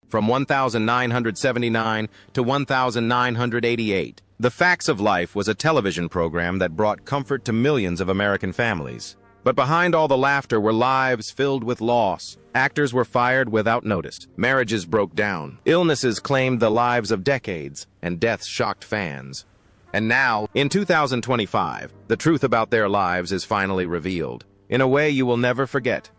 from 1979 to 1988. The Facts of Life was a television program that brought comfort to millions of American families. But behind all the laughter were lives filled with loss. Actors were fired without notice. Marriages broke down. Illnesses claimed the lives of decades, and deaths shocked fans. And now, in 2025, the truth about their lives is finally revealed, in a way you will never forget.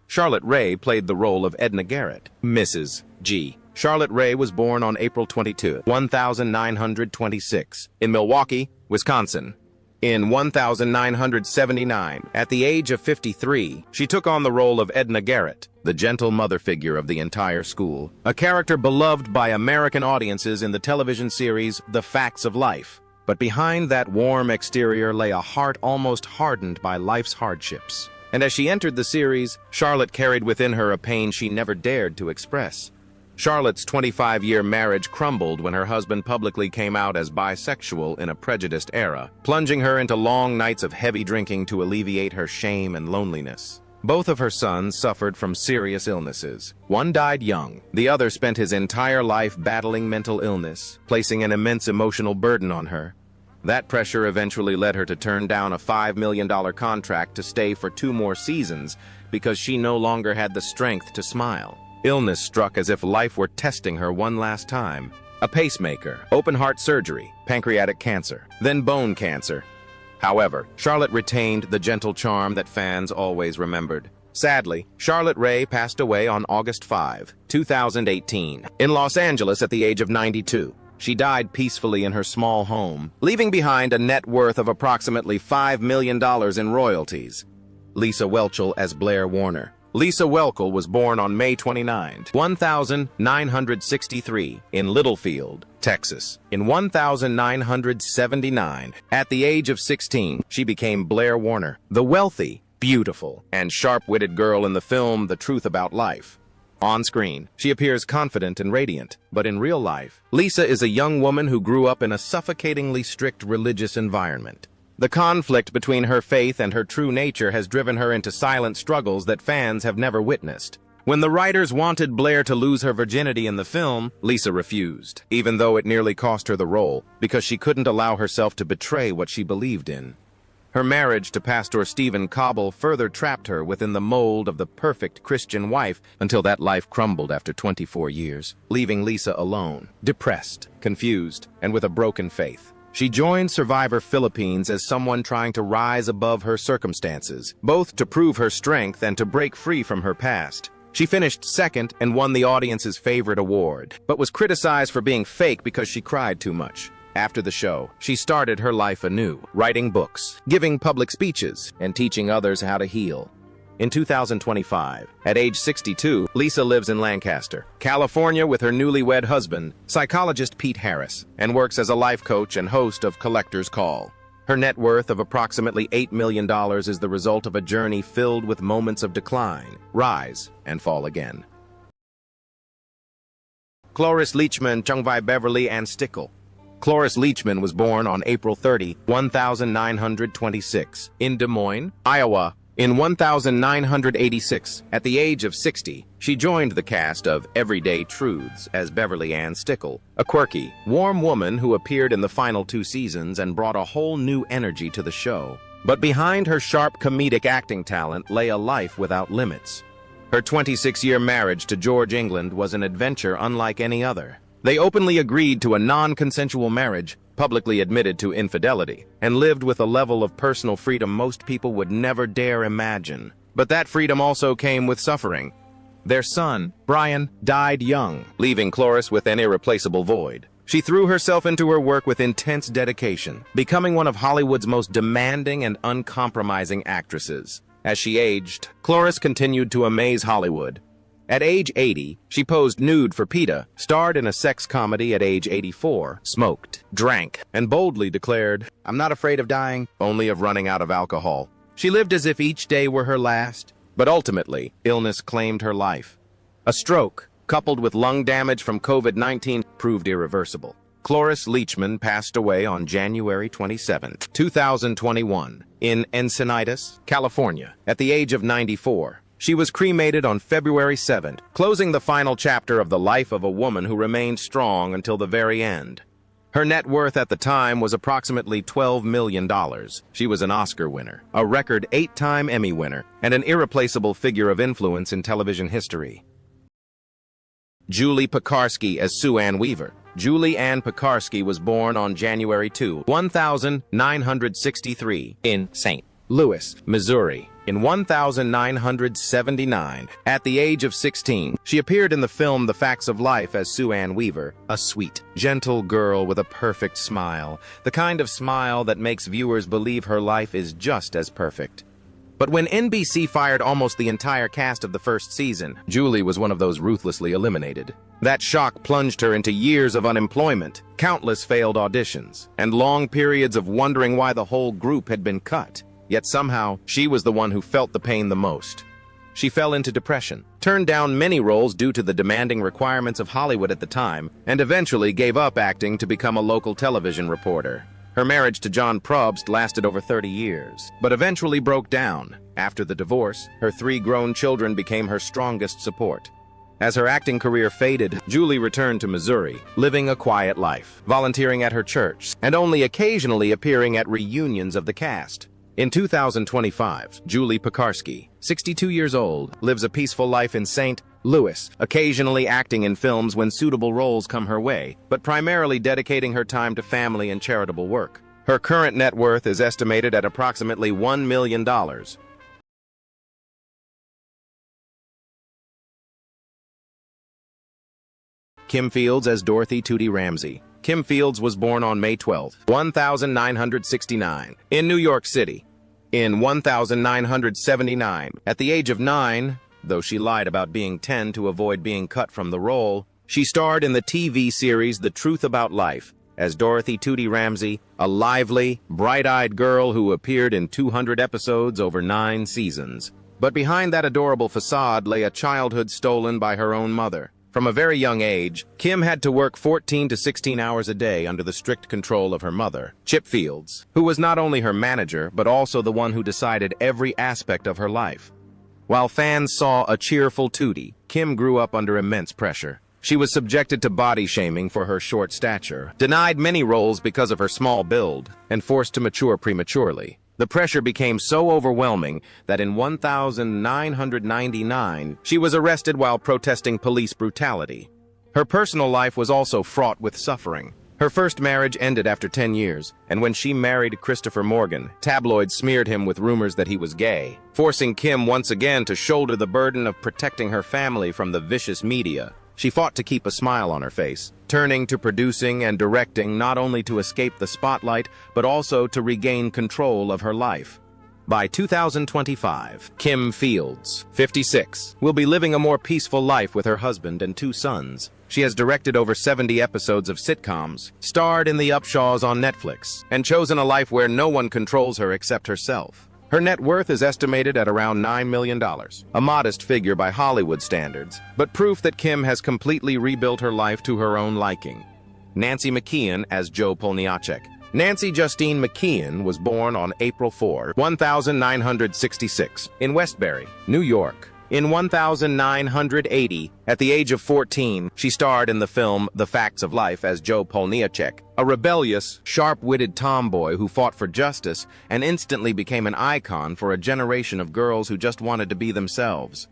Charlotte Rae played the role of Edna Garrett, Mrs. G. Charlotte Rae was born on April 22, 1926, in Milwaukee, Wisconsin. In 1979, at the age of 53, she took on the role of Edna Garrett, the gentle mother figure of the entire school, a character beloved by American audiences in the television series The Facts of Life. But behind that warm exterior lay a heart almost hardened by life's hardships. And as she entered the series, Charlotte carried within her a pain she never dared to express. Charlotte's 25-year marriage crumbled when her husband publicly came out as bisexual in a prejudiced era, plunging her into long nights of heavy drinking to alleviate her shame and loneliness. Both of her sons suffered from serious illnesses. One died young. The other spent his entire life battling mental illness, placing an immense emotional burden on her. That pressure eventually led her to turn down a $5 million contract to stay for 2 more seasons because she no longer had the strength to smile. Illness struck as if life were testing her one last time. A pacemaker, open heart surgery, pancreatic cancer, then bone cancer. However, Charlotte retained the gentle charm that fans always remembered. Sadly, Charlotte Rae passed away on August 5, 2018, in Los Angeles at the age of 92. She died peacefully in her small home, leaving behind a net worth of approximately $5 million in royalties. Lisa Whelchel as Blair Warner. Lisa Whelchel was born on May 29, 1963, in Littlefield, Texas. In 1979, at the age of 16, she became Blair Warner, the wealthy, beautiful, and sharp-witted girl in the film The Truth About Life. On screen, she appears confident and radiant, but in real life, Lisa is a young woman who grew up in a suffocatingly strict religious environment. The conflict between her faith and her true nature has driven her into silent struggles that fans have never witnessed. When the writers wanted Blair to lose her virginity in the film, Lisa refused, even though it nearly cost her the role, because she couldn't allow herself to betray what she believed in. Her marriage to Pastor Stephen Cobble further trapped her within the mold of the perfect Christian wife until that life crumbled after 24 years, leaving Lisa alone, depressed, confused, and with a broken faith. She joined Survivor Philippines as someone trying to rise above her circumstances, both to prove her strength and to break free from her past. She finished second and won the audience's favorite award, but was criticized for being fake because she cried too much. After the show, she started her life anew, writing books, giving public speeches, and teaching others how to heal. In 2025, at age 62, Lisa lives in Lancaster, California with her newlywed husband, psychologist Pete Harris, and works as a life coach and host of Collector's Call. Her net worth of approximately $8 million is the result of a journey filled with moments of decline, rise, and fall again. Cloris Leachman Chungvai Beverly Ann Stickle. Cloris Leachman was born on April 30, 1926, in Des Moines, Iowa. In 1986, at the age of 60, she joined the cast of Everyday Truths as Beverly Ann Stickle, a quirky, warm woman who appeared in the final 2 seasons and brought a whole new energy to the show. But behind her sharp comedic acting talent lay a life without limits. Her 26-year marriage to George England was an adventure unlike any other. They openly agreed to a non-consensual marriage, publicly admitted to infidelity, and lived with a level of personal freedom most people would never dare imagine. But that freedom also came with suffering. Their son, Brian, died young, leaving Cloris with an irreplaceable void. She threw herself into her work with intense dedication, becoming one of Hollywood's most demanding and uncompromising actresses. As she aged, Cloris continued to amaze Hollywood. At age 80, she posed nude for PETA, starred in a sex comedy at age 84, smoked, drank, and boldly declared, "I'm not afraid of dying, only of running out of alcohol." She lived as if each day were her last, but ultimately, illness claimed her life. A stroke, coupled with lung damage from COVID-19, proved irreversible. Cloris Leachman passed away on January 27, 2021, in Encinitas, California, at the age of 94. She was cremated on February 7th, closing the final chapter of the life of a woman who remained strong until the very end. Her net worth at the time was approximately $12 million. She was an Oscar winner, a record 8-time Emmy winner, and an irreplaceable figure of influence in television history. Julie Pekarsky as Sue Ann Weaver. Julie Ann Pekarsky was born on January 2, 1963, in St. Louis, Missouri. In 1979, at the age of 16, she appeared in the film The Facts of Life as Sue Ann Weaver, a sweet, gentle girl with a perfect smile, the kind of smile that makes viewers believe her life is just as perfect. But when NBC fired almost the entire cast of the first season, Julie was one of those ruthlessly eliminated. That shock plunged her into years of unemployment, countless failed auditions, and long periods of wondering why the whole group had been cut. Yet somehow, she was the one who felt the pain the most. She fell into depression, turned down many roles due to the demanding requirements of Hollywood at the time, and eventually gave up acting to become a local television reporter. Her marriage to John Probst lasted over 30 years, but eventually broke down. After the divorce, her 3 grown children became her strongest support. As her acting career faded, Julie returned to Missouri, living a quiet life, volunteering at her church, and only occasionally appearing at reunions of the cast. In 2025, Julie Pekarsky, 62 years old, lives a peaceful life in St. Louis, occasionally acting in films when suitable roles come her way, but primarily dedicating her time to family and charitable work. Her current net worth is estimated at approximately $1 million. Kim Fields as Dorothy Tootie Ramsey. Kim Fields was born on May 12, 1969, in New York City. In 1979, at the age of 9, though she lied about being 10 to avoid being cut from the role, she starred in the TV series The Truth About Life as Dorothy Tootie Ramsey, a lively, bright-eyed girl who appeared in 200 episodes over 9 seasons. But behind that adorable facade lay a childhood stolen by her own mother. From a very young age, Kim had to work 14 to 16 hours a day under the strict control of her mother, Chip Fields, who was not only her manager but also the one who decided every aspect of her life. While fans saw a cheerful Tootie, Kim grew up under immense pressure. She was subjected to body shaming for her short stature, denied many roles because of her small build, and forced to mature prematurely. The pressure became so overwhelming that in 1999, she was arrested while protesting police brutality. Her personal life was also fraught with suffering. Her first marriage ended after 10 years, and when she married Christopher Morgan, tabloids smeared him with rumors that he was gay, forcing Kim once again to shoulder the burden of protecting her family from the vicious media. She fought to keep a smile on her face, turning to producing and directing not only to escape the spotlight, but also to regain control of her life. By 2025, Kim Fields, 56, will be living a more peaceful life with her husband and 2 sons. She has directed over 70 episodes of sitcoms, starred in The Upshaws on Netflix, and chosen a life where no one controls her except herself. Her net worth is estimated at around $9 million, a modest figure by Hollywood standards, but proof that Kim has completely rebuilt her life to her own liking. Nancy McKeon as Joe Polniacek. Nancy Justine McKeon was born on April 4, 1966, in Westbury, New York. In 1980, at the age of 14, she starred in the film The Facts of Life as Joe Polniacek, a rebellious, sharp-witted tomboy who fought for justice and instantly became an icon for a generation of girls who just wanted to be themselves.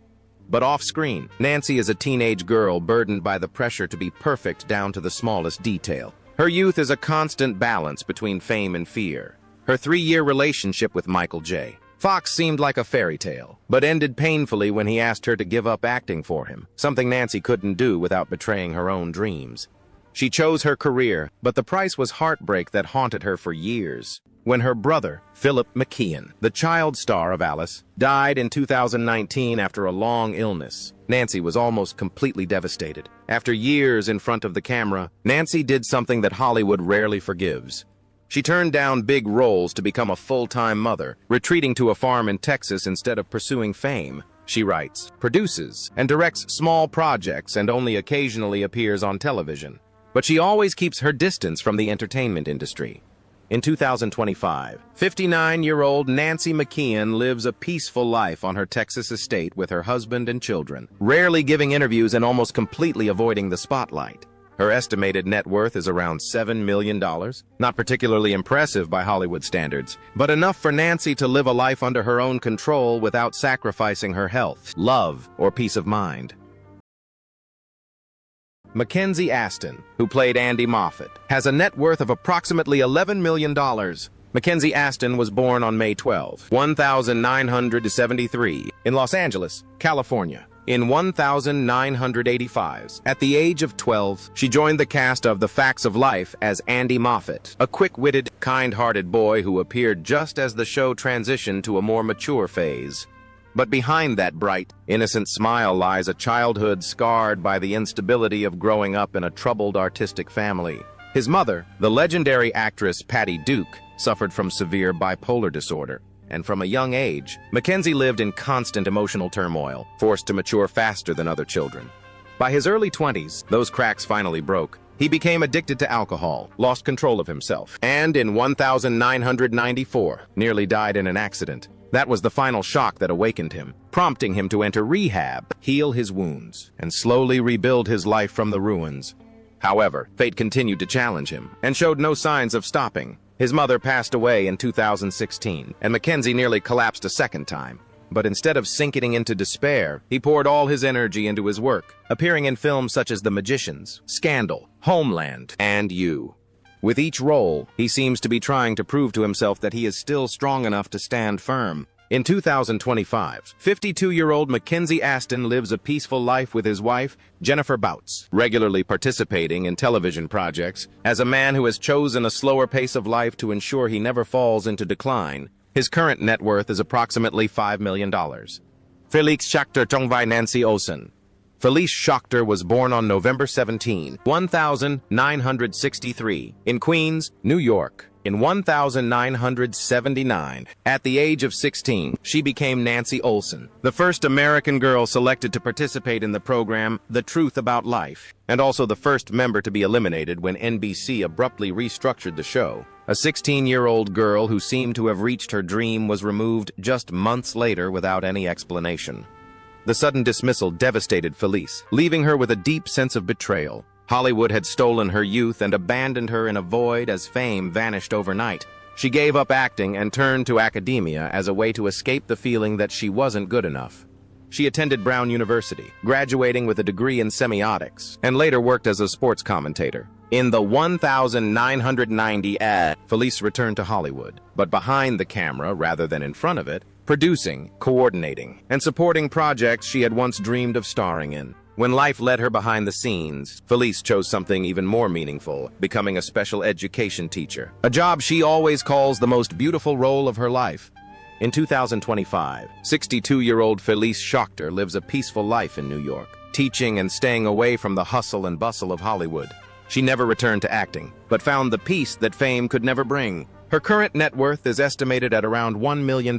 But off-screen, Nancy is a teenage girl burdened by the pressure to be perfect down to the smallest detail. Her youth is a constant balance between fame and fear. Her 3-year relationship with Michael J. Fox seemed like a fairy tale, but ended painfully when he asked her to give up acting for him, something Nancy couldn't do without betraying her own dreams. She chose her career, but the price was heartbreak that haunted her for years. When her brother, Philip McKeon, the child star of Alice, died in 2019 after a long illness, Nancy was almost completely devastated. After years in front of the camera, Nancy did something that Hollywood rarely forgives. She turned down big roles to become a full-time mother, retreating to a farm in Texas instead of pursuing fame. She writes, produces, and directs small projects and only occasionally appears on television. But she always keeps her distance from the entertainment industry. In 2025, 59-year-old Nancy McKeon lives a peaceful life on her Texas estate with her husband and children, rarely giving interviews and almost completely avoiding the spotlight. Her estimated net worth is around $7 million, not particularly impressive by Hollywood standards, but enough for Nancy to live a life under her own control without sacrificing her health, love, or peace of mind. Mackenzie Aston, who played Andy Moffat, has a net worth of approximately $11 million. Mackenzie Aston was born on May 12, 1973, in Los Angeles, California. In 1985, at the age of 12, she joined the cast of The Facts of Life as Andy Moffat, a quick-witted, kind-hearted boy who appeared just as the show transitioned to a more mature phase. But behind that bright, innocent smile lies a childhood scarred by the instability of growing up in a troubled artistic family. His mother, the legendary actress Patty Duke, suffered from severe bipolar disorder, and from a young age, Mackenzie lived in constant emotional turmoil, forced to mature faster than other children. By his early 20s, those cracks finally broke. He became addicted to alcohol, lost control of himself, and in 1994, nearly died in an accident. That was the final shock that awakened him, prompting him to enter rehab, heal his wounds, and slowly rebuild his life from the ruins. However, fate continued to challenge him, and showed no signs of stopping. His mother passed away in 2016, and Mackenzie nearly collapsed a second time. But instead of sinking into despair, he poured all his energy into his work, appearing in films such as The Magicians, Scandal, Homeland, and You. With each role, he seems to be trying to prove to himself that he is still strong enough to stand firm. In 2025, 52-year-old Mackenzie Aston lives a peaceful life with his wife, Jennifer Bouts, regularly participating in television projects. As a man who has chosen a slower pace of life to ensure he never falls into decline, his current net worth is approximately $5 million. Felix Schachter Tongvai Nancy Olsen. Felice Schachter was born on November 17, 1963, in Queens, New York. In 1979, at the age of 16, she became Nancy Olsen, the first American girl selected to participate in the program The Truth About Life, and also the first member to be eliminated when NBC abruptly restructured the show. A 16-year-old girl who seemed to have reached her dream was removed just months later without any explanation. The sudden dismissal devastated Felice, leaving her with a deep sense of betrayal. Hollywood had stolen her youth and abandoned her in a void as fame vanished overnight. She gave up acting and turned to academia as a way to escape the feeling that she wasn't good enough. She attended Brown University, graduating with a degree in semiotics, and later worked as a sports commentator. In the 1990 ad, Felice returned to Hollywood, but behind the camera rather than in front of it, producing, coordinating, and supporting projects she had once dreamed of starring in. When life led her behind the scenes, Felice chose something even more meaningful, becoming a special education teacher, a job she always calls the most beautiful role of her life. In 2025, 62-year-old Felice Schachter lives a peaceful life in New York, teaching and staying away from the hustle and bustle of Hollywood. She never returned to acting, but found the peace that fame could never bring. Her current net worth is estimated at around $1 million.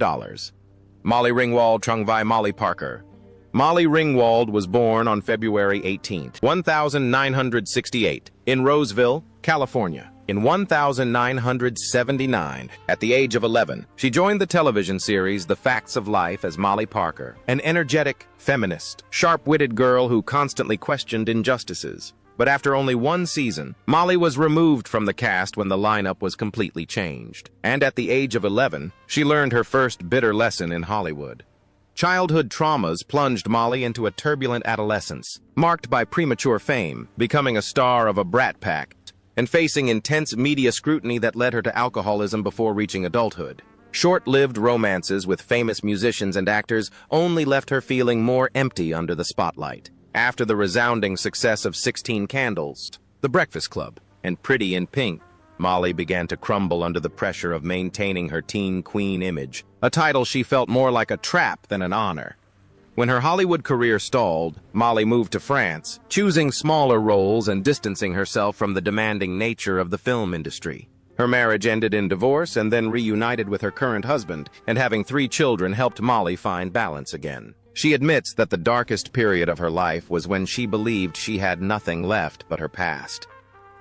Molly Ringwald Trungvai Molly Parker. Molly Ringwald was born on February 18, 1968, in Roseville, California. In 1979, at the age of 11, she joined the television series The Facts of Life as Molly Parker, an energetic, feminist, sharp-witted girl who constantly questioned injustices. But after only one season, Molly was removed from the cast when the lineup was completely changed. And at the age of 11, she learned her first bitter lesson in Hollywood. Childhood traumas plunged Molly into a turbulent adolescence, marked by premature fame, becoming a star of a brat pack, and facing intense media scrutiny that led her to alcoholism before reaching adulthood. Short-lived romances with famous musicians and actors only left her feeling more empty under the spotlight. After the resounding success of 16 Candles, The Breakfast Club, and Pretty in Pink, Molly began to crumble under the pressure of maintaining her teen queen image, a title she felt more like a trap than an honor. When her Hollywood career stalled, Molly moved to France, choosing smaller roles and distancing herself from the demanding nature of the film industry. Her marriage ended in divorce and then reunited with her current husband, and having 3 children helped Molly find balance again. She admits that the darkest period of her life was when she believed she had nothing left but her past.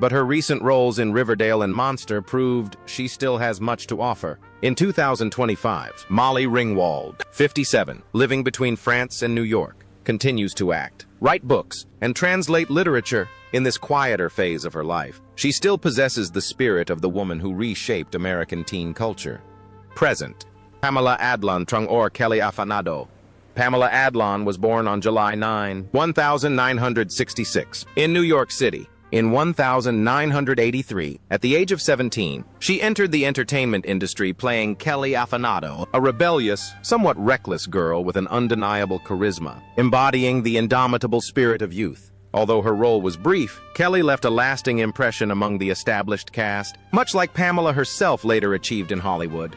but her recent roles in Riverdale and Monster proved she still has much to offer. In 2025, Molly Ringwald, 57, living between France and New York, continues to act, write books, and translate literature. In this quieter phase of her life, she still possesses the spirit of the woman who reshaped American teen culture. Present, Pamela Adlon Trung or Kelly Afanado. Pamela Adlon was born on July 9, 1966, in New York City. In 1983, at the age of 17, she entered the entertainment industry playing Kelly Afanado, a rebellious, somewhat reckless girl with an undeniable charisma, embodying the indomitable spirit of youth. Although her role was brief, Kelly left a lasting impression among the established cast, much like Pamela herself later achieved in Hollywood.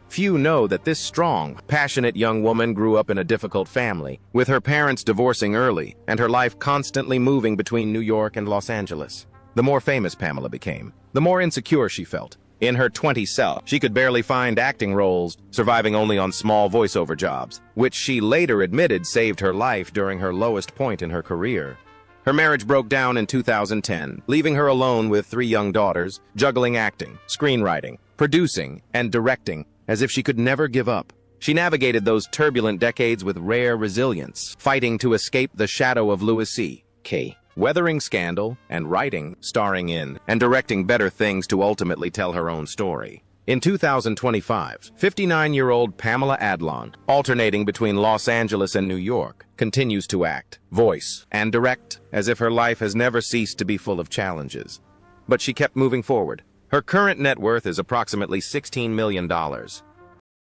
Few know that this strong, passionate young woman grew up in a difficult family, with her parents divorcing early and her life constantly moving between New York and Los Angeles. The more famous Pamela became, the more insecure she felt. In her 20s, she could barely find acting roles, surviving only on small voiceover jobs, which she later admitted saved her life during her lowest point in her career. Her marriage broke down in 2010, leaving her alone with 3 young daughters, juggling acting, screenwriting, producing, and directing, as if she could never give up. She navigated those turbulent decades with rare resilience, fighting to escape the shadow of Louis C.K., weathering scandal and writing, starring in, and directing better things to ultimately tell her own story. In 2025, 59-year-old Pamela Adlon, alternating between Los Angeles and New York, continues to act, voice, and direct, as if her life has never ceased to be full of challenges. But she kept moving forward. Her current net worth is approximately $16 million,